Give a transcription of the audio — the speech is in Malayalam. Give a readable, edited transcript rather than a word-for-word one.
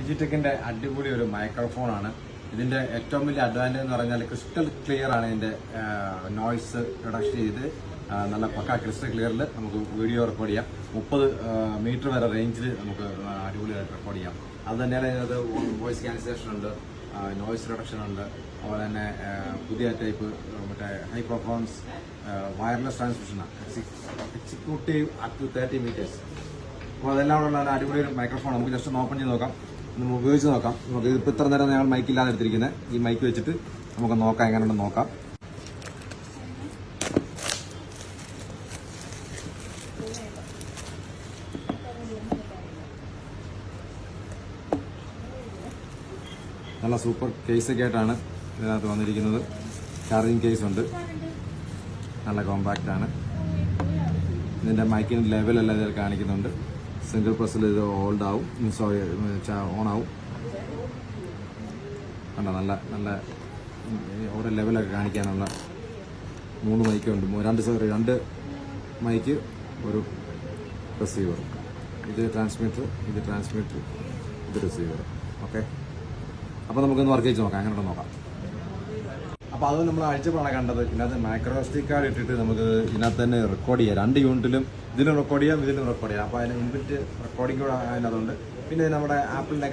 ഡിജിടെക്കിന്റെ അടിപൊളി ഒരു മൈക്രോഫോണാണ്. ഇതിന്റെ ഏറ്റവും വലിയ അഡ്വാൻറ്റേജ് എന്ന് പറഞ്ഞാൽ ക്രിസ്റ്റൽ ക്ലിയർ ആണ്. ഇതിന്റെ നോയ്സ് റിഡക്ഷൻ ചെയ്ത് നല്ല പക്ക ക്രിസ്റ്റൽ ക്ലിയറിൽ നമുക്ക് വീഡിയോ റെക്കോർഡ് ചെയ്യാം. 30 മീറ്റർ വരെ റേഞ്ചിൽ നമുക്ക് അടിപൊളിയായിട്ട് റെക്കോർഡ് ചെയ്യാം. അത് തന്നെയാണ് ഇതിനകത്ത് വോയിസ് ക്യാൻസലേഷൻ ഉണ്ട്, നോയ്സ് റിഡക്ഷൻ ഉണ്ട്. അതുപോലെ തന്നെ പുതിയ ടൈപ്പ് മറ്റേ ഹൈ പെർഫോമൻസ് വയർലെസ് ട്രാൻസ്മിഷനാണ്, എക്സിക്യൂട്ടീവ് അപ് ടു 30 മീറ്റേഴ്സ്. അപ്പോൾ അതെല്ലാം ഉള്ള അടിപൊളി ഒരു മൈക്രോഫോൺ. നമുക്ക് ജസ്റ്റ് ഒന്ന് ഓപ്പൺ ചെയ്ത് നോക്കാം, നമുക്ക് ഉപയോഗിച്ച് നോക്കാം. നമുക്ക് ഇപ്പോൾ ഇത്ര നേരം ഞങ്ങൾ മൈക്കില്ലാതെ എടുത്തിരിക്കുന്നത്. ഈ മൈക്ക് വെച്ചിട്ട് നമുക്ക് നോക്കാം, എങ്ങനെയുണ്ടെന്ന് നോക്കാം. നല്ല സൂപ്പർ കേസൊക്കെ ആയിട്ടാണ് ഇതിനകത്ത് വന്നിരിക്കുന്നത്. ചാർജിങ് കേസ് ഉണ്ട്, നല്ല കോമ്പാക്റ്റ് ആണ്. ഇതിൻ്റെ മൈക്കിൻ്റെ ലെവലെല്ലാം ഇതിൽ കാണിക്കുന്നുണ്ട്. സിംഗിൾ പ്രസ്സിൽ ഇത് ഹോൾഡ് ആവും, ഓൺ ആവും. കണ്ടോ, നല്ല നല്ല ഓരോ ലെവലൊക്കെ കാണിക്കാനുള്ള 3 മൈക്കുണ്ട്. 2 മൈക്ക്, ഒരു റിസീവർ. ഇത് ട്രാൻസ്മിറ്റർ, ഇത് റിസീവർ. ഓക്കെ, അപ്പോൾ നമുക്കൊന്ന് വർക്ക് ചെയ്ത് നോക്കാം, എങ്ങനെ നോക്കാം. അപ്പോൾ അത് നമ്മൾ അഴിച്ചപ്പോഴാണ് കണ്ടത്. ഇതിനകത്ത് മൈക്രോസ്റ്റിക് കാർഡ് ഇട്ടിട്ട് നമുക്ക് ഇതിനകത്ത് തന്നെ റെക്കോർഡ് ചെയ്യാം. 2 യൂണിറ്റിലും ഇതിലും റെക്കോർഡ് ചെയ്യാം, ഇതിലും റെക്കോർഡ് ചെയ്യാം. അപ്പോൾ അതിന് ഇൻബിൽറ്റ് റെക്കോർഡിംഗ് കൂടെ അതിനകത്തുണ്ട്. പിന്നെ നമ്മുടെ ആപ്പിളിൻ്റെ